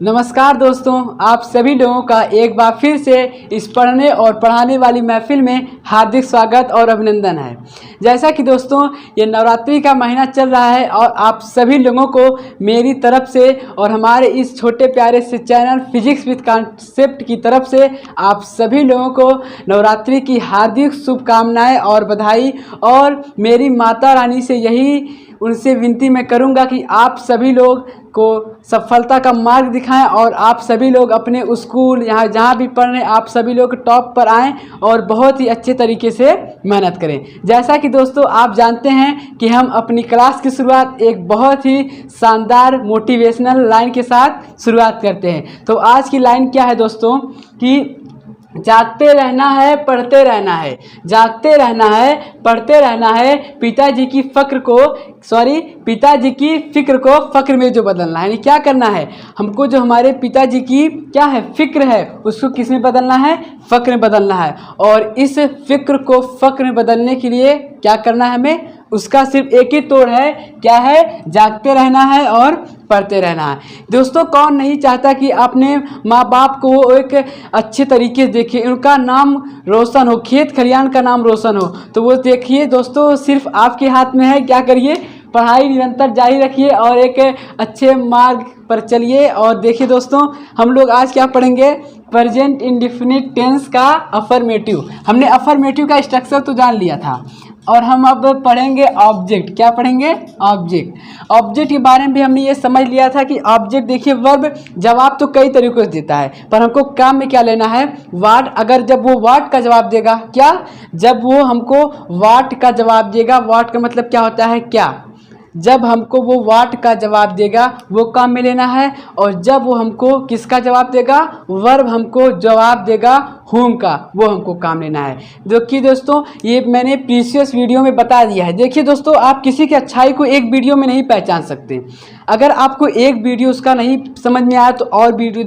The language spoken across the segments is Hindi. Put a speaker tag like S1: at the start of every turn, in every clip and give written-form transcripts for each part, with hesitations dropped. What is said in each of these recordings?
S1: नमस्कार दोस्तों, आप सभी लोगों का एक बार फिर से इस पढ़ने और पढ़ाने वाली महफिल में हार्दिक स्वागत और अभिनंदन है। जैसा कि दोस्तों ये नवरात्रि का महीना चल रहा है और आप सभी लोगों को मेरी तरफ से और हमारे इस छोटे प्यारे से चैनल फिजिक्स विद कॉन्सेप्ट की तरफ से आप सभी लोगों को नवरात्रि की हार्दिक शुभकामनाएं और बधाई। और मेरी माता रानी से यही उनसे विनती मैं करूंगा कि आप सभी लोग को सफलता का मार्ग दिखाएं और आप सभी लोग अपने स्कूल यहाँ जहाँ भी पढ़ रहे हैं आप सभी लोग टॉप पर आएं और बहुत ही अच्छे तरीके से मेहनत करें। जैसा कि दोस्तों आप जानते हैं कि हम अपनी क्लास की शुरुआत एक बहुत ही शानदार मोटिवेशनल लाइन के साथ शुरुआत करते हैं। तो आज की लाइन क्या है दोस्तों कि जागते रहना है, पढ़ते रहना है, जागते रहना है, पढ़ते रहना है, पिताजी की फिक्र को फक्र में जो बदलना है। यानी क्या करना है हमको, जो हमारे पिताजी की क्या है फिक्र है उसको किस में बदलना है, फक्र में बदलना है। और इस फिक्र को फक्र में बदलने के लिए क्या करना है हमें, उसका सिर्फ एक ही तोड़ है, क्या है, जागते रहना है और पढ़ते रहना है। दोस्तों कौन नहीं चाहता कि अपने माँ बाप को एक अच्छे तरीके से देखे, उनका नाम रोशन हो, खेत खलियान का नाम रोशन हो। तो वो देखिए दोस्तों सिर्फ आपके हाथ में है, क्या करिए, पढ़ाई निरंतर जारी रखिए और एक अच्छे मार्ग पर चलिए। और देखिए दोस्तों हम लोग आज क्या पढ़ेंगे, प्रेजेंट इंडेफिनिट टेंस का अफर्मेटिव। हमने अफर्मेटिव का स्ट्रक्चर तो जान लिया था और हम अब पढ़ेंगे ऑब्जेक्ट। क्या पढ़ेंगे, ऑब्जेक्ट। ऑब्जेक्ट के बारे में भी हमने ये समझ लिया था कि ऑब्जेक्ट देखिए वर्ब जवाब तो कई तरीकों से देता है, पर हमको काम में क्या लेना है, व्हाट। अगर जब वो व्हाट का जवाब देगा, क्या, जब वो हमको व्हाट का जवाब देगा, व्हाट का मतलब क्या होता है, क्या, जब हमको वो व्हाट का जवाब देगा वो काम में लेना है। और जब वो हमको किसका जवाब देगा, वर्ब हमको जवाब देगा हुम का, वो हमको काम लेना है। देखिए दोस्तों ये मैंने प्रीवियस वीडियो में बता दिया है। देखिए दोस्तों आप किसी की अच्छाई को एक वीडियो में नहीं पहचान सकते। अगर आपको एक वीडियो उसका नहीं समझ में आया तो और वीडियो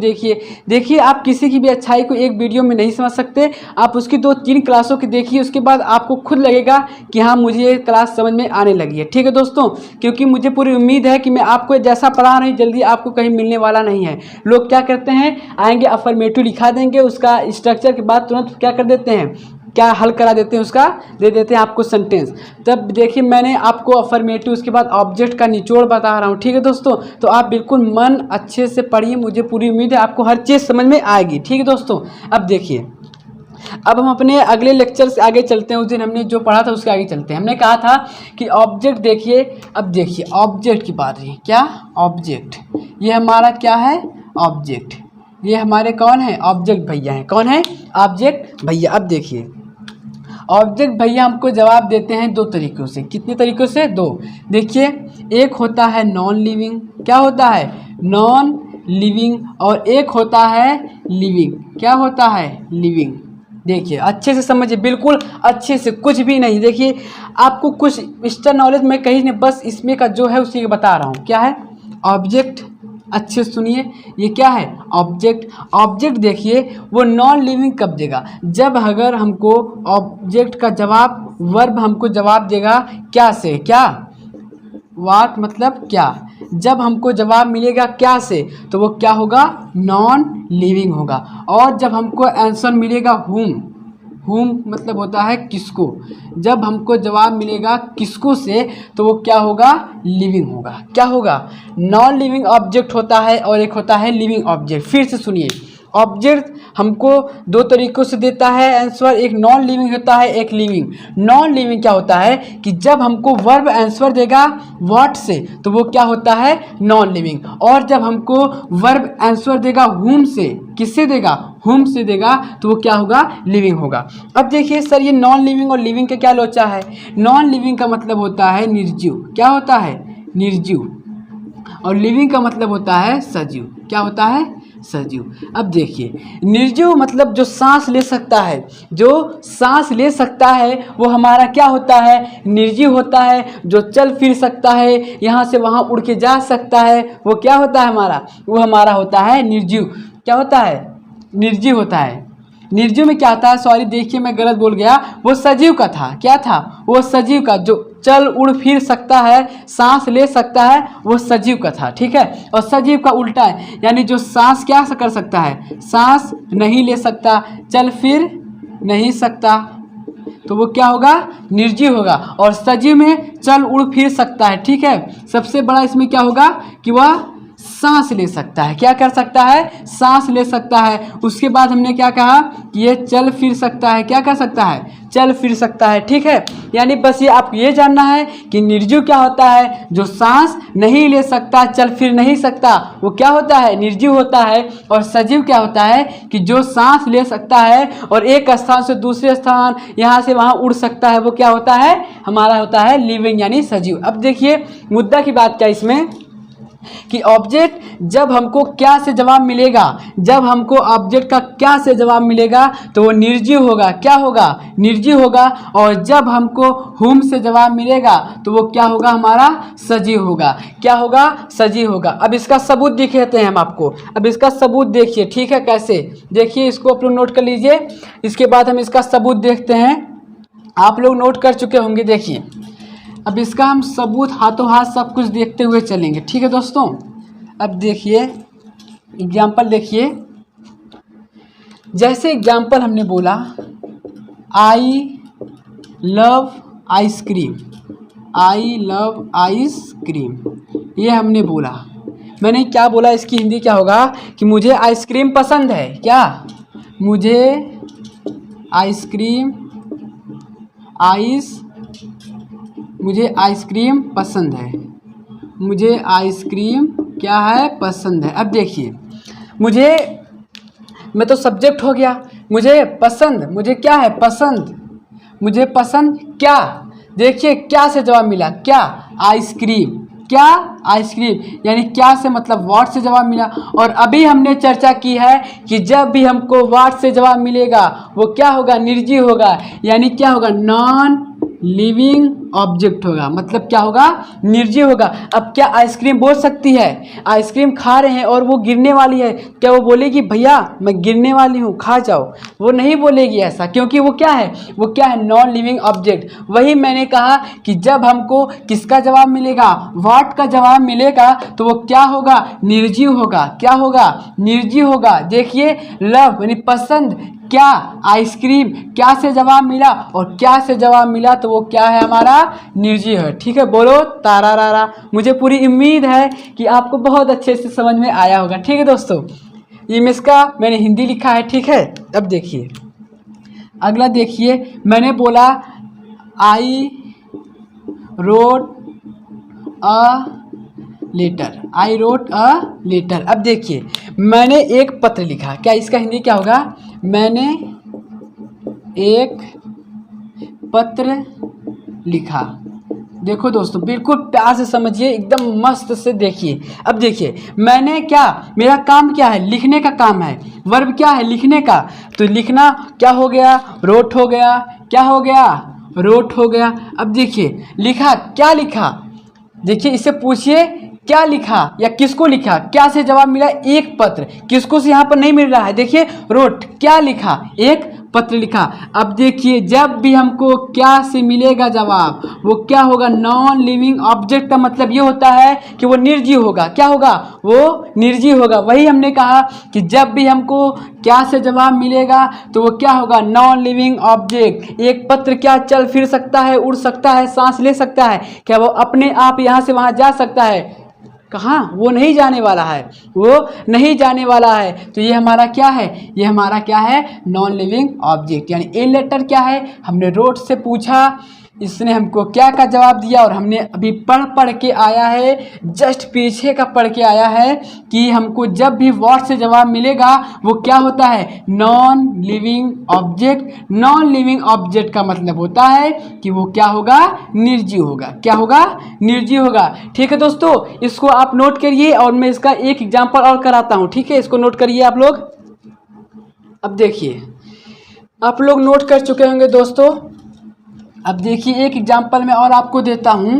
S1: देखिए आप किसी की भी अच्छाई को एक वीडियो में नहीं समझ सकते, आप उसकी 2-3 क्लासों की देखिए, उसके बाद आपको खुद लगेगा कि हाँ मुझे ये क्लास समझ में आने लगी है। ठीक है दोस्तों, क्योंकि मुझे पूरी उम्मीद है कि मैं आपको जैसा पढ़ा रही जल्दी आपको कहीं मिलने वाला नहीं है। लोग क्या करते हैं, आएंगे अफर्मेटिव लिखा देंगे, उसका स्ट्रक्चर के बाद तुरंत क्या कर देते हैं, क्या हल करा देते हैं, उसका दे देते हैं आपको सेंटेंस। तब देखिए मैंने आपको अफर्मेटिव उसके बाद ऑब्जेक्ट का निचोड़ बता रहा हूँ। ठीक है दोस्तों, तो आप बिल्कुल मन अच्छे से पढ़िए, मुझे पूरी उम्मीद है आपको हर चीज़ समझ में आएगी। ठीक है दोस्तों, अब देखिए अब हम अपने अगले लेक्चर से आगे चलते हैं। उस दिन हमने जो पढ़ा था उसके आगे चलते हैं। हमने कहा था कि ऑब्जेक्ट देखिए, अब देखिए ऑब्जेक्ट की बात रही, क्या, ऑब्जेक्ट, ये हमारा क्या है, ऑब्जेक्ट, ये हमारे कौन है, ऑब्जेक्ट भैया हैं। कौन है, ऑब्जेक्ट भैया। अब देखिए ऑब्जेक्ट भैया हमको जवाब देते हैं 2 तरीक़ों से। कितने तरीक़ों से, 2। देखिए एक होता है नॉन लिविंग, क्या होता है, नॉन लिविंग, और एक होता है लिविंग। क्या होता है, लिविंग। देखिए अच्छे से समझिए, बिल्कुल अच्छे से, कुछ भी नहीं। देखिए आपको कुछ एक्स्ट्रा नॉलेज मैं कहीं नहीं, बस इसमें का जो है उसी को बता रहा हूँ। क्या है, ऑब्जेक्ट, अच्छे से सुनिए, ये क्या है, ऑब्जेक्ट। ऑब्जेक्ट देखिए वो नॉन लिविंग कब देगा, जब अगर हमको ऑब्जेक्ट का जवाब वर्ब हमको जवाब देगा क्या से, क्या, व्हाट मतलब क्या, जब हमको जवाब मिलेगा क्या से तो वो क्या होगा, नॉन लिविंग होगा। और जब हमको आंसर मिलेगा हुम मतलब होता है किसको, जब हमको जवाब मिलेगा किसको से तो वो क्या होगा, लिविंग होगा। क्या होगा, नॉन लिविंग ऑब्जेक्ट होता है और एक होता है लिविंग ऑब्जेक्ट। फिर से सुनिए, ऑब्जेक्ट हमको 2 तरीक़ों से देता है आंसर, एक नॉन लिविंग होता है, एक लिविंग। नॉन लिविंग क्या होता है कि जब हमको वर्ब आंसर देगा व्हाट से तो वो क्या होता है, नॉन लिविंग। और जब हमको वर्ब आंसर देगा हुम से, किससे देगा, हुम से देगा तो वो क्या होगा, लिविंग होगा। अब देखिए सर ये नॉन लिविंग और लिविंग का क्या लोचा है। नॉन लिविंग का मतलब होता है निर्जीव, क्या होता है, निर्जीव, और लिविंग का मतलब होता है सजीव। क्या होता है, सजीव। अब देखिए निर्जीव मतलब जो सांस ले सकता है, जो सांस ले सकता है वो हमारा क्या होता है, निर्जीव होता है। जो चल फिर सकता है, यहाँ से वहाँ उड़ के जा सकता है, वो क्या होता है हमारा, वो हमारा होता है निर्जीव। क्या होता है, निर्जीव होता है। निर्जीव में क्या था, सॉरी देखिए मैं गलत बोल गया, वो सजीव का था। क्या था? वो सजीव का, जो चल उड़ फिर सकता है, सांस ले सकता है, वो सजीव का था। ठीक है, और सजीव का उल्टा है, यानी जो सांस क्या कर सकता है, सांस नहीं ले सकता, चल फिर नहीं सकता, तो वो क्या होगा, निर्जीव होगा। और सजीव में चल उड़ फिर सकता है। ठीक है, सबसे बड़ा इसमें क्या होगा कि वह सांस ले सकता है। क्या कर सकता है? सांस ले सकता है। उसके बाद हमने क्या कहा कि ये चल फिर सकता है। क्या कर सकता है? चल फिर सकता है। ठीक है, यानी बस ये आप ये जानना है कि निर्जीव क्या होता है, जो सांस नहीं ले सकता, चल फिर नहीं सकता, वो क्या होता है, निर्जीव होता है। और सजीव क्या होता है कि जो सांस ले सकता है और एक स्थान से दूसरे स्थान, यहाँ से वहाँ उड़ सकता है, वो क्या होता है, हमारा होता है लिविंग यानी सजीव। अब देखिए मुद्दा की बात क्या इसमें कि ऑब्जेक्ट जब हमको क्या से जवाब मिलेगा, जब हमको ऑब्जेक्ट का क्या से जवाब मिलेगा तो वो निर्जीव होगा। क्या होगा? निर्जीव होगा। और जब हमको हुम से जवाब मिलेगा तो वो क्या होगा, हमारा सजीव होगा। क्या होगा? सजीव होगा। अब इसका सबूत दिखाते हैं हम आपको। अब इसका सबूत देखिए। ठीक है, कैसे देखिए, इसको आप लोग नोट कर लीजिए, इसके बाद हम इसका सबूत देखते हैं। आप लोग नोट कर चुके होंगे। देखिए अब इसका हम सबूत हाथों हाथ सब कुछ देखते हुए चलेंगे। ठीक है दोस्तों, अब देखिए एग्जाम्पल देखिए। जैसे एग्जाम्पल हमने बोला I love ice cream, I love ice cream, ये हमने बोला। मैंने क्या बोला, इसकी हिंदी क्या होगा कि मुझे आइसक्रीम पसंद है। क्या? मुझे आइसक्रीम मुझे आइसक्रीम पसंद है। मुझे आइसक्रीम क्या है, पसंद है। अब देखिए मुझे, मैं तो सब्जेक्ट हो गया, मुझे पसंद, मुझे क्या है, पसंद, मुझे पसंद क्या, देखिए क्या से जवाब मिला, क्या, आइसक्रीम। क्या? आइसक्रीम, यानी क्या से मतलब व्हाट से जवाब मिला। और अभी हमने चर्चा की है कि जब भी हमको व्हाट से जवाब मिलेगा वो क्या होगा, निर्जीव होगा, यानी क्या होगा, नॉन लिविंग ऑब्जेक्ट होगा। मतलब क्या होगा, निर्जीव होगा। अब क्या आइसक्रीम बोल सकती है, आइसक्रीम खा रहे हैं और वो गिरने वाली है, क्या वो बोलेगी भैया मैं गिरने वाली हूँ खा जाओ? वो नहीं बोलेगी ऐसा, क्योंकि वो क्या है, वो क्या है, नॉन लिविंग ऑब्जेक्ट। वही मैंने कहा कि जब हमको किसका जवाब मिलेगा, व्हाट का जवाब मिलेगा, तो वो क्या होगा, निर्जीव होगा। क्या होगा, निर्जीव होगा। देखिए लव यानी पसंद, क्या, आइसक्रीम, क्या से जवाब मिला और क्या से जवाब मिला, तो वो क्या है, हमारा निर्जीव है। ठीक है, बोलो तारा रारा। मुझे पूरी उम्मीद है कि आपको बहुत अच्छे से समझ में आया होगा। ठीक है दोस्तों, इमेज का मैंने हिंदी लिखा है। ठीक है, अब देखिए अगला देखिए, मैंने बोला I wrote a letter, I wrote a letter. अब देखिए मैंने एक पत्र लिखा, क्या इसका हिंदी क्या होगा, मैंने एक पत्र लिखा। देखो दोस्तों बिल्कुल प्यार से समझिए, एकदम मस्त से देखिए। अब देखिए मैंने क्या, मेरा काम क्या है, लिखने का काम है। वर्ब क्या है, लिखने का, तो लिखना क्या हो गया, रोट हो गया। क्या हो गया, रोट हो गया। अब देखिए लिखा, क्या लिखा, देखिए इससे पूछिए क्या लिखा या किसको लिखा। क्या से जवाब मिला, एक पत्र, किसको से यहाँ पर नहीं मिल रहा है, देखिए रोट, क्या लिखा, एक पत्र लिखा। अब देखिए जब भी हमको क्या से मिलेगा जवाब, वो क्या होगा, नॉन लिविंग ऑब्जेक्ट का मतलब ये होता है कि वो निर्जीव होगा। क्या होगा, वो निर्जीव होगा। वही हमने कहा कि जब भी हमको क्या से जवाब मिलेगा तो वो क्या होगा, नॉन लिविंग ऑब्जेक्ट। एक पत्र क्या चल फिर सकता है, उड़ सकता है, सांस ले सकता है, क्या वो अपने आप यहाँ से वहाँ जा सकता है, कहाँ, वो नहीं जाने वाला है, वो नहीं जाने वाला है। तो ये हमारा क्या है, ये हमारा क्या है, नॉन लिविंग ऑब्जेक्ट। यानी ए लेटर क्या है, हमने रोट से पूछा, इसने हमको क्या का जवाब दिया, और हमने अभी पढ़ के आया है, जस्ट पीछे का पढ़ के आया है कि हमको जब भी व्हाट से जवाब मिलेगा वो क्या होता है, non living object. Non living object का मतलब होता है कि वो क्या होगा, निर्जीव होगा। क्या होगा, निर्जीव होगा। ठीक है दोस्तों, इसको आप नोट करिए और मैं इसका एक एग्जाम्पल और कराता हूँ। ठीक है, इसको नोट करिए आप लोग। अब देखिए आप लोग नोट कर चुके होंगे दोस्तों। अब देखिए एक एग्जाम्पल मैं और आपको देता हूँ,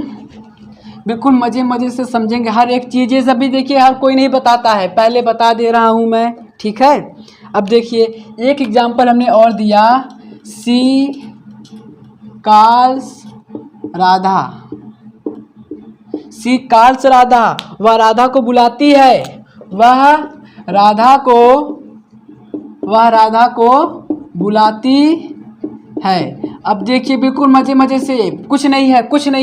S1: बिल्कुल मज़े मज़े से समझेंगे हर एक चीज़। ये सभी देखिए हर कोई नहीं बताता है, पहले बता दे रहा हूँ मैं। ठीक है, अब देखिए एक एग्जाम्पल हमने और दिया, सी कॉल्स राधा, सी कॉल्स राधा, वह राधा को बुलाती है, वह राधा को बुलाती है। अब देखिए बिल्कुल मजे मजे से, कुछ नहीं है।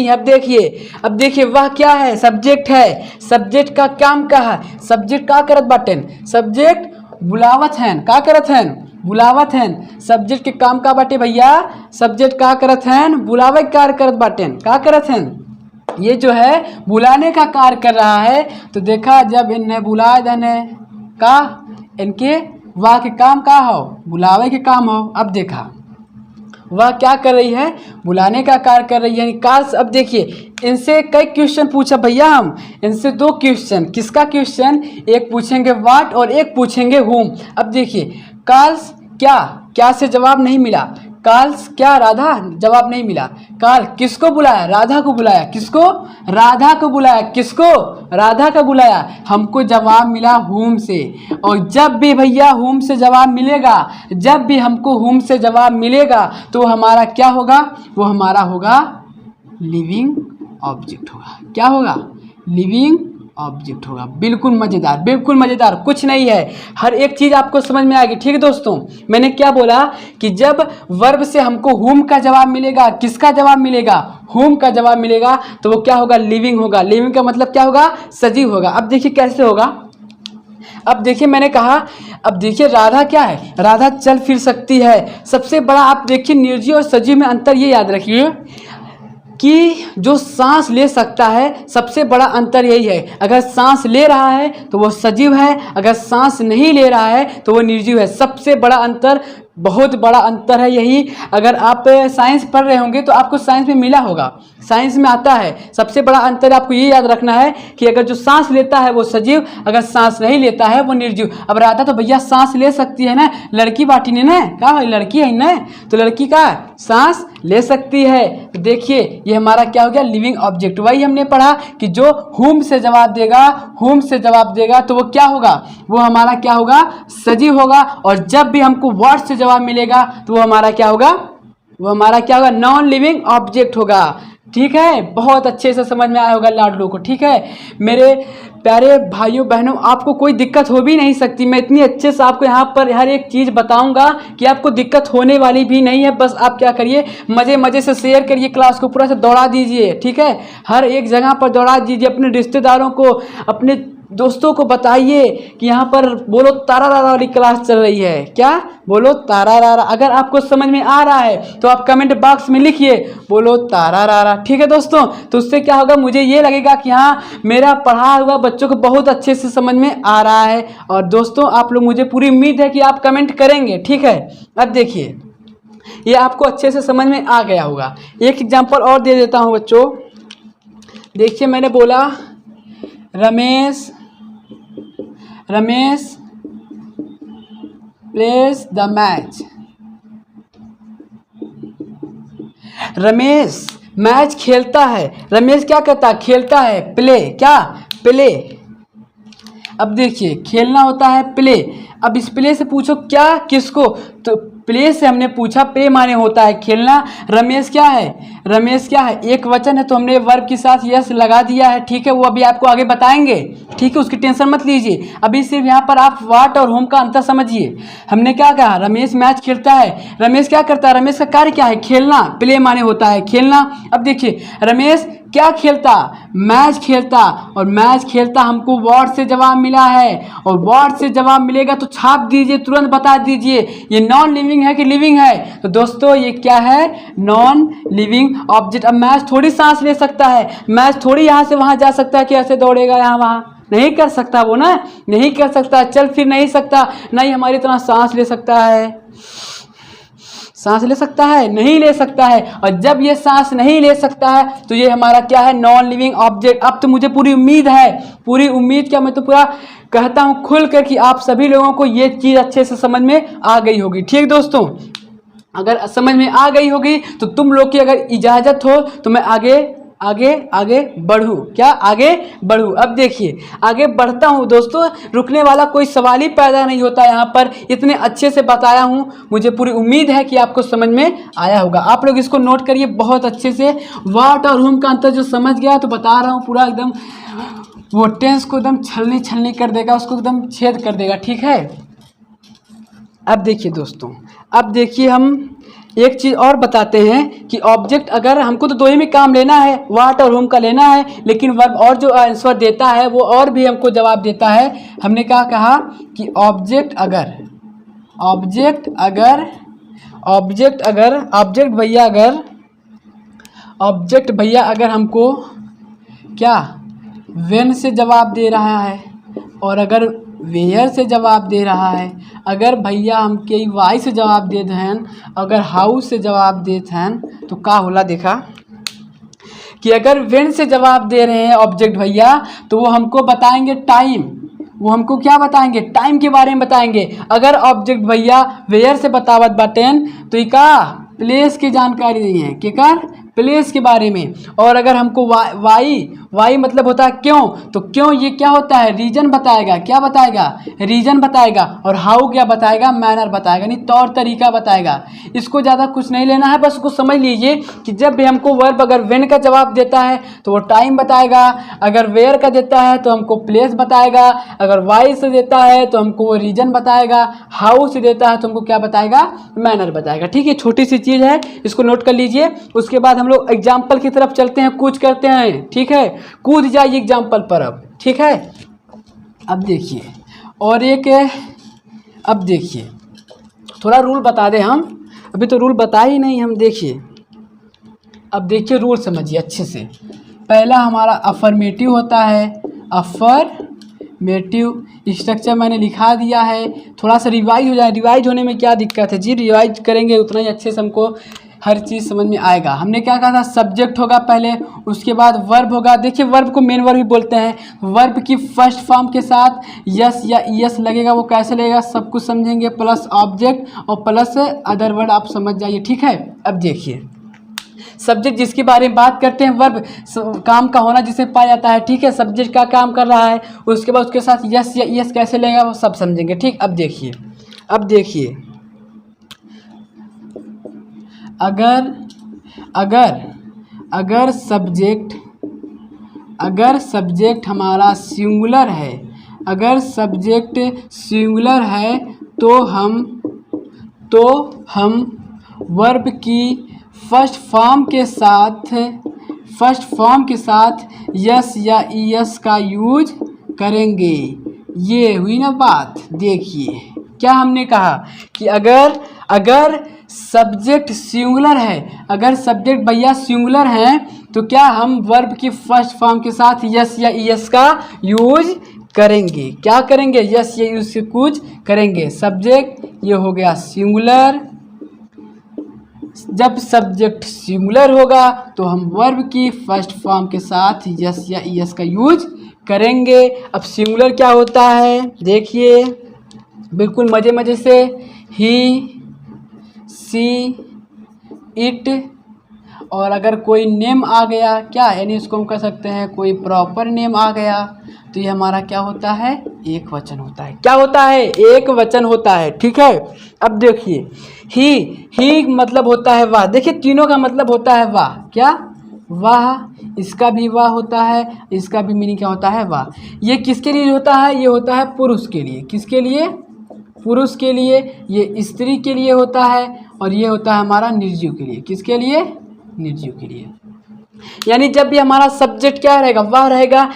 S1: अब देखिए वह क्या है, सब्जेक्ट है, सब्जेक्ट का काम का है, सब्जेक्ट का करत बाटेन, सब्जेक्ट बुलावत हैं, का करत हैं, बुलावत हैं। सब्जेक्ट के काम का बाटे भैया, सब्जेक्ट का करत हैं, बुलावे कार्य करत बाटेन, का करत हैं, ये जो है बुलाने का कार्य कर रहा है। तो देखा जब इन्हें बुला देने का, इनके वाह के काम का हो, बुलावे के काम हो। अब देखा वह क्या कर रही है, बुलाने का कार्य कर रही है, काल्स। अब देखिए इनसे कई क्वेश्चन पूछा भैया, हम इनसे 2 क्वेश्चन, किसका क्वेश्चन, एक पूछेंगे व्हाट और एक पूछेंगे हुम। अब देखिए काल्स क्या से जवाब नहीं मिला, काल्स क्या राधा, जवाब नहीं मिला। काल किसको बुलाया, राधा को बुलाया, किसको, राधा को बुलाया, किसको, राधा का बुलाया, हमको जवाब मिला हुम से। और जब भी भैया हुम से जवाब मिलेगा, जब भी हमको हुम से जवाब मिलेगा तो हमारा क्या होगा, वो हमारा होगा लिविंग ऑब्जेक्ट होगा। क्या होगा, लिविंग ऑब्जेक्ट होगा। बिल्कुल मज़ेदार, कुछ नहीं है, हर एक चीज़ आपको समझ में आएगी। ठीक है दोस्तों, मैंने क्या बोला कि जब वर्ब से हमको हुम का जवाब मिलेगा, किसका जवाब मिलेगा, हुम का जवाब मिलेगा, तो वो क्या होगा, लिविंग होगा। लिविंग का मतलब क्या होगा, सजीव होगा। अब देखिए कैसे होगा, अब देखिए मैंने कहा, अब देखिए राधा क्या है, राधा चल फिर सकती है। सबसे बड़ा आप देखिए निर्जीव और सजीव में अंतर ये याद रखिए कि जो सांस ले सकता है, सबसे बड़ा अंतर यही है। अगर सांस ले रहा है तो वो सजीव है, अगर सांस नहीं ले रहा है तो वो निर्जीव है। सबसे बड़ा अंतर, बहुत बड़ा अंतर है यही। अगर आप साइंस पढ़ रहे होंगे तो आपको साइंस में मिला होगा, साइंस में आता है। सबसे बड़ा अंतर आपको ये याद रखना है कि अगर जो सांस लेता है वो सजीव, अगर सांस नहीं लेता है वो निर्जीव। अब राधा तो भैया सांस ले सकती है ना, लड़की बाटी ने ना, क्या है, लड़की है ना, तो लड़की का सांस ले सकती है। तो देखिए ये हमारा क्या हो गया, लिविंग ऑब्जेक्ट। वही हमने पढ़ा कि जो हुम से जवाब देगा तो वो क्या होगा, वो हमारा क्या होगा, सजीव होगा। और जब भी हमको व्हाट से जवाब मिलेगा तो वो हमारा क्या होगा, नॉन लिविंग ऑब्जेक्ट होगा। ठीक है, बहुत अच्छे से समझ में आया होगा लाडलो को। ठीक है मेरे प्यारे भाइयों बहनों, आपको कोई दिक्कत हो भी नहीं सकती। मैं इतनी अच्छे से आपको यहाँ पर हर एक चीज़ बताऊंगा कि आपको दिक्कत होने वाली भी नहीं है। बस आप क्या करिए, मज़े से शेयर करिए, क्लास को पूरा से दौड़ा दीजिए। ठीक है, हर एक जगह पर दौड़ा दीजिए, अपने रिश्तेदारों को, अपने दोस्तों को बताइए कि यहाँ पर बोलो तारा रारा वाली क्लास चल रही है। क्या, बोलो तारा रारा। अगर आपको समझ में आ रहा है तो आप कमेंट बॉक्स में लिखिए बोलो तारा रारा। ठीक है दोस्तों, तो उससे क्या होगा, मुझे ये लगेगा कि हाँ मेरा पढ़ा हुआ बच्चों को बहुत अच्छे से समझ में आ रहा है। और दोस्तों आप लोग, मुझे पूरी उम्मीद है कि आप कमेंट करेंगे। ठीक है, अब देखिए ये आपको अच्छे से समझ में आ गया होगा। एक एग्जाम्पल और दे देता हूँ बच्चों। देखिए मैंने बोला Ramesh place the match. Ramesh match खेलता है, रमेश क्या करता है, खेलता है, प्ले, क्या, प्ले। अब देखिए खेलना होता है प्ले। अब इस प्ले से पूछो क्या, किसको, तो प्ले से हमने पूछा, प्ले माने होता है खेलना। रमेश क्या है, एक वचन है तो हमने वर्ब के साथ यस लगा दिया है। ठीक है, वो अभी आपको आगे बताएंगे। ठीक है, उसकी टेंशन मत लीजिए, अभी सिर्फ यहाँ पर आप व्हाट और होम का अंतर समझिए। हमने क्या कहा, रमेश मैच खेलता है, रमेश क्या करता है, रमेश का कार्य क्या है, खेलना, प्ले माने होता है खेलना। अब देखिए रमेश क्या खेलता, मैच खेलता, और मैच खेलता हमको व्हाट से जवाब मिला है, और व्हाट से जवाब मिलेगा तो छाप दीजिए, तुरंत बता दीजिए ये नॉन लिविंग है कि लिविंग है। तो दोस्तों ये क्या है, नॉन लिविंग ऑब्जेक्ट। अब मैच थोड़ी सांस ले सकता है, मैच थोड़ी यहाँ से वहाँ जा सकता है कि ऐसे दौड़ेगा यहाँ वहाँ, नहीं कर सकता वो ना, नहीं कर सकता, चल फिर नहीं सकता, नहीं हमारी तरह सांस ले सकता है, सांस ले सकता है, नहीं ले सकता है। और जब ये सांस नहीं ले सकता है तो ये हमारा क्या है, नॉन लिविंग ऑब्जेक्ट। अब तो मुझे पूरी उम्मीद है, पूरी उम्मीद क्या, मैं तो पूरा कहता हूँ खुल कर कि आप सभी लोगों को ये चीज़ अच्छे से समझ में आ गई होगी। ठीक दोस्तों, अगर समझ में आ गई होगी तो तुम लोग की अगर इजाज़त हो तो मैं आगे आगे आगे बढ़ूँ, क्या आगे बढ़ूँ। अब देखिए आगे बढ़ता हूँ दोस्तों, रुकने वाला कोई सवाल ही पैदा नहीं होता। यहाँ पर इतने अच्छे से बताया हूँ, मुझे पूरी उम्मीद है कि आपको समझ में आया होगा। आप लोग इसको नोट करिए बहुत अच्छे से। व्हाट और हुम का अंतर जो समझ गया तो बता रहा हूँ पूरा एकदम वो टेंस को एकदम छलनी छलनी कर देगा, उसको एकदम छेद कर देगा, ठीक है। अब देखिए दोस्तों, अब देखिए हम एक चीज़ और बताते हैं कि ऑब्जेक्ट, अगर हमको तो दो ही में काम लेना है, व्हाट और होम का लेना है, लेकिन वर्ब और जो आंसर देता है वो और भी हमको जवाब देता है। हमने क्या कहा कि ऑब्जेक्ट भैया अगर हमको क्या व्हेन से जवाब दे रहा है, और अगर वेयर से जवाब दे रहा है, अगर भैया हमके वाई से जवाब दे दें, अगर हाउ से जवाब देते हैं तो का होला। देखा कि अगर व्हेन से जवाब दे रहे हैं ऑब्जेक्ट भैया तो वो हमको बताएंगे टाइम, वो हमको क्या बताएंगे, टाइम के बारे में बताएंगे। अगर ऑब्जेक्ट भैया वेयर से बतावत बाटेन तो ये का प्लेस की जानकारी दी है, क्या प्लेस के बारे में। और अगर हमको वाई मतलब होता है क्यों, तो क्यों ये क्या होता है, रीजन बताएगा, क्या बताएगा, रीजन बताएगा। और हाउ क्या बताएगा, मैनर बताएगा, नहीं तौर तरीका बताएगा। इसको ज़्यादा कुछ नहीं लेना है, बस उसको समझ लीजिए कि जब भी हमको वर्ब अगर व्हेन का जवाब देता है तो वो टाइम बताएगा, अगर वेयर का देता है तो हमको प्लेस बताएगा, अगर वाई से देता है तो हमको वो रीजन बताएगा, हाउ से देता है तो हमको क्या बताएगा, मैनर बताएगा। ठीक है, छोटी सी चीज़ है, इसको नोट कर लीजिए। उसके बाद हम लोग एग्जाम्पल की तरफ चलते हैं, कुछ करते हैं, ठीक है। कूद जाइए एग्जाम्पल पर अब, ठीक है। अब देखिए और एक, अब देखिए थोड़ा रूल बता दें हम, अभी तो रूल बता ही नहीं हम। देखिए अब देखिए रूल समझिए अच्छे से। पहला हमारा अफर्मेटिव होता है, अफर्मेटिव स्ट्रक्चर मैंने लिखा दिया है। थोड़ा सा रिवाइज हो जाए, रिवाइज होने में क्या दिक्कत है जी, रिवाइज करेंगे उतना ही अच्छे से हमको हर चीज़ समझ में आएगा। हमने क्या कहा था, सब्जेक्ट होगा पहले, उसके बाद वर्ब होगा। देखिए वर्ब को मेन वर्ब भी बोलते हैं। वर्ब की फर्स्ट फॉर्म के साथ यस या ईएस लगेगा, वो कैसे लगेगा सब कुछ समझेंगे, प्लस ऑब्जेक्ट और प्लस अदर वर्ड, आप समझ जाइए, ठीक है। अब देखिए सब्जेक्ट जिसके बारे में बात करते हैं, वर्ब काम का होना जिसे पाया जाता है, ठीक है। सब्जेक्ट का काम कर रहा है, उसके बाद उसके साथ यस या ईएस कैसे लगेगा वो सब समझेंगे, ठीक। अब देखिए, अब देखिए अगर सब्जेक्ट हमारा सिंगुलर है, अगर सब्जेक्ट सिंगुलर है तो हम वर्ब की फर्स्ट फॉर्म के साथ यस या ईएस का यूज करेंगे। ये हुई ना बात। देखिए क्या हमने कहा कि अगर सब्जेक्ट सिंगुलर है, अगर सब्जेक्ट भैया सिंगुलर हैं तो क्या हम वर्ब की फर्स्ट फॉर्म के साथ यस या ईएस का यूज करेंगे। क्या करेंगे, यस या ईएस से कुछ करेंगे। सब्जेक्ट ये हो गया सिंगुलर, जब सब्जेक्ट सिंगुलर होगा तो हम वर्ब की फर्स्ट फॉर्म के साथ यस या ईएस का यूज करेंगे। अब सिंगुलर क्या होता है, देखिए बिल्कुल मज़े मज़े से, ही, सी, इट, और अगर कोई नेम आ गया क्या, यानी इसको हम कह सकते हैं कोई प्रॉपर नेम आ गया तो ये हमारा क्या होता है, एक वचन होता है। क्या होता है, एक वचन होता है, ठीक है। अब देखिए ही मतलब होता है वाह। देखिए तीनों का मतलब होता है वाह, क्या वाह, इसका भी वाह होता है, इसका भी मीनिंग क्या होता है वाह। ये किसके लिए होता है, ये होता है पुरुष के लिए। किसके लिए, पुरुष के लिए। ये स्त्री के लिए होता है, और ये होता है हमारा निर्जीव के लिए। किसके लिए, निर्जीव के लिए। यानी जब भी हमारा सब्जेक्ट क्या रहेगा, वह रहेगा,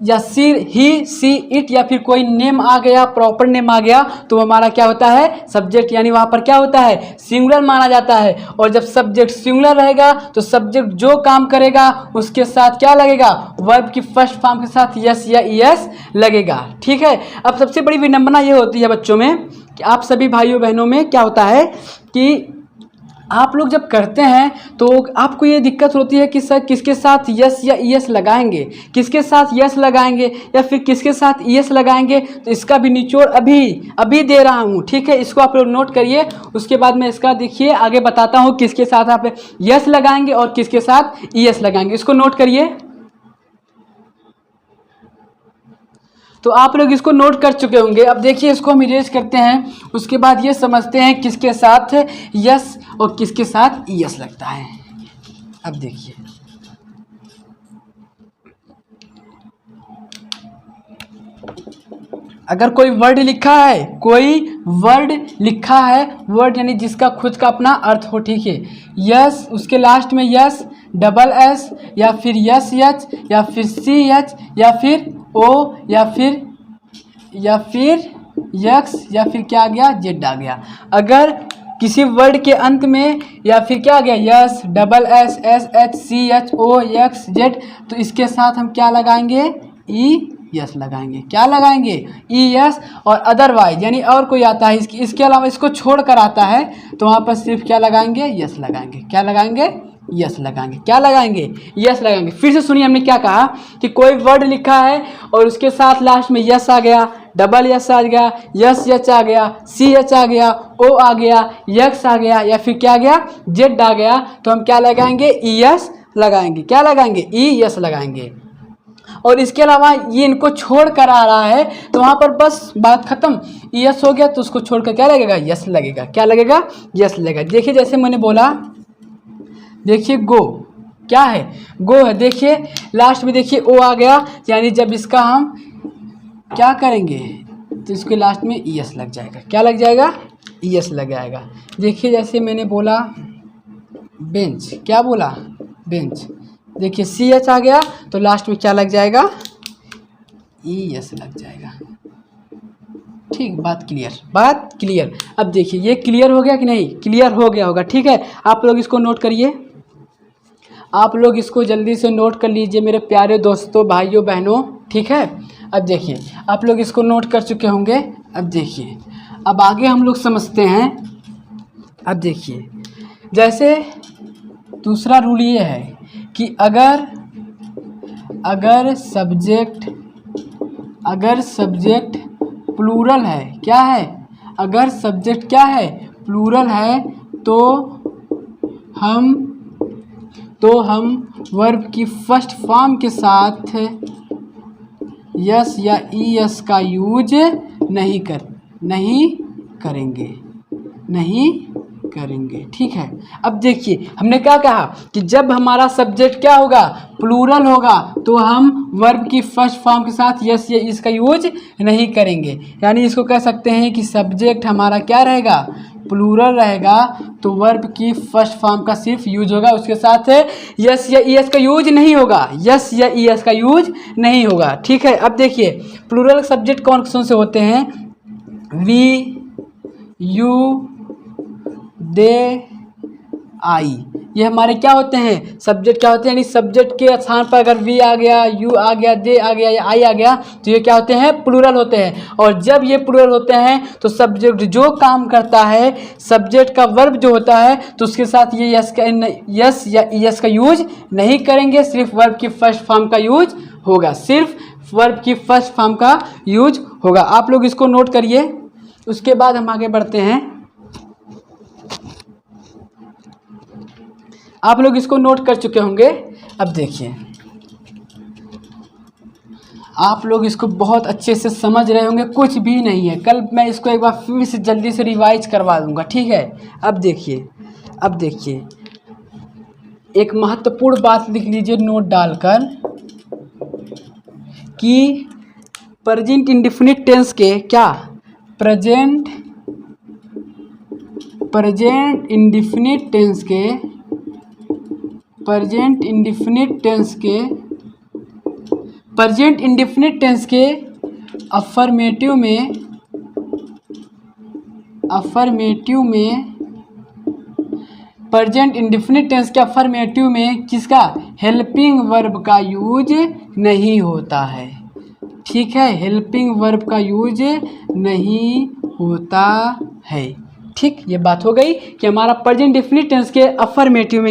S1: या ही, सी, इट, या फिर कोई नेम आ गया, प्रॉपर नेम आ गया, तो हमारा क्या होता है, सब्जेक्ट, यानी वहाँ पर क्या होता है, सिंगुलर माना जाता है। और जब सब्जेक्ट सिंगुलर रहेगा तो सब्जेक्ट जो काम करेगा उसके साथ क्या लगेगा, वर्ब की फर्स्ट फॉर्म के साथ यस या ईएस लगेगा, ठीक है। अब सबसे बड़ी विडंबना ये होती है बच्चों में कि आप सभी भाइयों बहनों में क्या होता है कि आप लोग जब करते हैं तो आपको ये दिक्कत होती है कि सर किसके साथ यस या ईएस लगाएंगे, किसके साथ यस लगाएंगे या फिर किसके साथ ईएस लगाएंगे। तो इसका भी निचोड़ अभी दे रहा हूँ, ठीक है। इसको आप लोग नोट करिए, उसके बाद मैं इसका देखिए आगे बताता हूँ किसके साथ आप यस लगाएंगे और किसके साथ ईएस लगाएंगे। इसको नोट करिए। तो आप लोग इसको नोट कर चुके होंगे। अब देखिए इसको हम इरेज करते हैं, उसके बाद ये समझते हैं किसके साथ यस और किसके साथ ईएस लगता है। अब देखिए अगर कोई वर्ड लिखा है, कोई वर्ड लिखा है, वर्ड यानी जिसका खुद का अपना अर्थ हो, ठीक है। यस, उसके लास्ट में यस डबल एस या फिर यस एच या फिर सी एच या फिर ओ या फिर यक्स या फिर क्या आ गया जेड आ गया। अगर किसी वर्ड के अंत में या फिर क्या आ गया yes double S S H C H O X Z, तो इसके साथ हम क्या लगाएंगे ई यस लगाएंगे। क्या लगाएंगे ई यस। और अदरवाइज यानी और कोई आता है इसके अलावा इसको छोड़ कर आता है तो वहाँ पर सिर्फ क्या लगाएंगे यस लगाएंगे। क्या लगाएंगे यस लगाएंगे। क्या लगाएंगे यस लगाएंगे। फिर से सुनिए हमने क्या कहा कि कोई वर्ड लिखा है और उसके साथ लास्ट में यस आ गया, डबल यस आ गया, यस एच आ गया, सी एच आ गया, ओ आ गया, यक्स आ गया या फिर क्या आ गया जेड आ गया, तो हम क्या लगाएंगे ई यस लगाएंगे। क्या लगाएंगे ई यस लगाएंगे। और इसके अलावा ये इनको छोड़ कर आ रहा है तो वहाँ पर बस बात खत्म। यस हो गया तो उसको छोड़कर क्या लगेगा यस लगेगा। क्या लगेगा यस लगेगा। देखिए जैसे मैंने बोला, देखिए गो क्या है गो है, देखिए लास्ट में देखिए ओ आ गया, यानी जब इसका हम क्या करेंगे तो इसके लास्ट में यस लग जाएगा। क्या लग जाएगा यस लग जाएगा। देखिए जैसे मैंने बोला बेंच, क्या बोला बेंच, देखिए सी एच आ गया तो लास्ट में क्या लग जाएगा ई यस लग जाएगा। ठीक, बात क्लियर। अब देखिए ये क्लियर हो गया कि नहीं, क्लियर हो गया होगा, ठीक है। आप लोग इसको नोट करिए, आप लोग इसको जल्दी से नोट कर लीजिए मेरे प्यारे दोस्तों भाइयों बहनों, ठीक है। अब देखिए आप लोग इसको नोट कर चुके होंगे। अब देखिए अब आगे हम लोग समझते हैं। अब देखिए जैसे दूसरा रूल ये है कि अगर सब्जेक्ट प्लूरल है, क्या है अगर सब्जेक्ट क्या है प्लूरल है तो हम वर्ब की फर्स्ट फॉर्म के साथ यस या ई एस का यूज नहीं करेंगे, ठीक है। अब देखिए हमने क्या कहा कि जब हमारा सब्जेक्ट क्या होगा प्लूरल होगा तो हम वर्ब की फर्स्ट फॉर्म के साथ यस या इसका यूज नहीं करेंगे। यानी इसको कह सकते हैं कि सब्जेक्ट हमारा क्या रहेगा प्लूरल रहेगा तो वर्ब की फर्स्ट फॉर्म का सिर्फ यूज होगा, उसके साथ यस या ई एस का यूज नहीं होगा। यस या ई एस का यूज नहीं होगा, ठीक है। अब देखिए प्लूरल सब्जेक्ट कौन कौन से होते हैं, वी यू दे आई, ये हमारे क्या होते हैं सब्जेक्ट क्या होते हैं। यानी सब्जेक्ट के स्थान पर अगर वी आ गया, यू आ गया, दे आ गया या आई आ गया तो ये क्या होते हैं प्लूरल होते हैं। और जब ये प्लूरल होते हैं तो सब्जेक्ट जो काम करता है, सब्जेक्ट का वर्ब जो होता है तो उसके साथ ये यस या ई एस का यूज नहीं करेंगे, सिर्फ वर्ब की फर्स्ट फॉर्म का यूज होगा, सिर्फ वर्ब की फर्स्ट फॉर्म का यूज होगा। आप लोग इसको नोट करिए, उसके बाद हम आगे बढ़ते हैं। आप लोग इसको नोट कर चुके होंगे। अब देखिए आप लोग इसको बहुत अच्छे से समझ रहे होंगे, कुछ भी नहीं है। कल मैं इसको एक बार फिर से जल्दी से रिवाइज करवा दूंगा, ठीक है। अब देखिए एक महत्वपूर्ण बात लिख लीजिए नोट डालकर कि प्रेजेंट इंडेफिनिट टेंस के क्या प्रेजेंट इंडेफिनिट टेंस के अफर्मेटिव में किसका हेल्पिंग वर्ब का यूज नहीं होता है, ठीक है। हेल्पिंग वर्ब का यूज नहीं होता है, ठीक। ठीक, ये बात हो गई कि हमारा प्रेजेंट डेफिनिट टेंस के अफर्मेटिव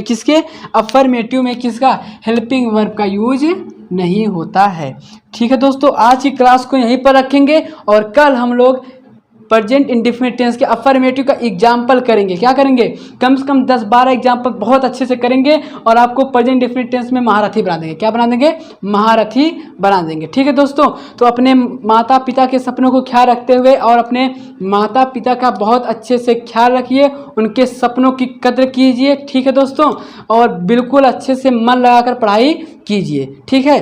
S1: में किसका हेल्पिंग वर्ब का यूज नहीं होता है। ठीक है दोस्तों, आज की क्लास को यहीं पर रखेंगे और कल हम लोग प्रेजेंट इंडेफिनिट टेंस के अफर्मेटिव का एग्जाम्पल करेंगे। क्या करेंगे? कम से कम 10-12 एग्जाम्पल बहुत अच्छे से करेंगे और आपको प्रेजेंट इंडेफिनिट टेंस में महारथी बना देंगे। क्या बना देंगे? महारथी बना देंगे। ठीक है दोस्तों, तो अपने माता पिता के सपनों को ख्याल रखते हुए और अपने माता पिता का बहुत अच्छे से ख्याल रखिए, उनके सपनों की कद्र कीजिए। ठीक है दोस्तों, और बिल्कुल अच्छे से मन लगाकर पढ़ाई कीजिए। ठीक है,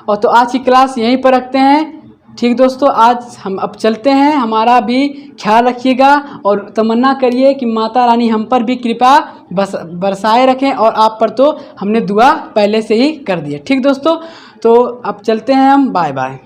S1: और तो आज की क्लास यहीं पर रखते हैं। ठीक दोस्तों, आज हम अब चलते हैं, हमारा भी ख्याल रखिएगा और तमन्ना करिए कि माता रानी हम पर भी कृपा बरसाए रखें, और आप पर तो हमने दुआ पहले से ही कर दी है। ठीक दोस्तों, तो अब चलते हैं हम, बाय बाय।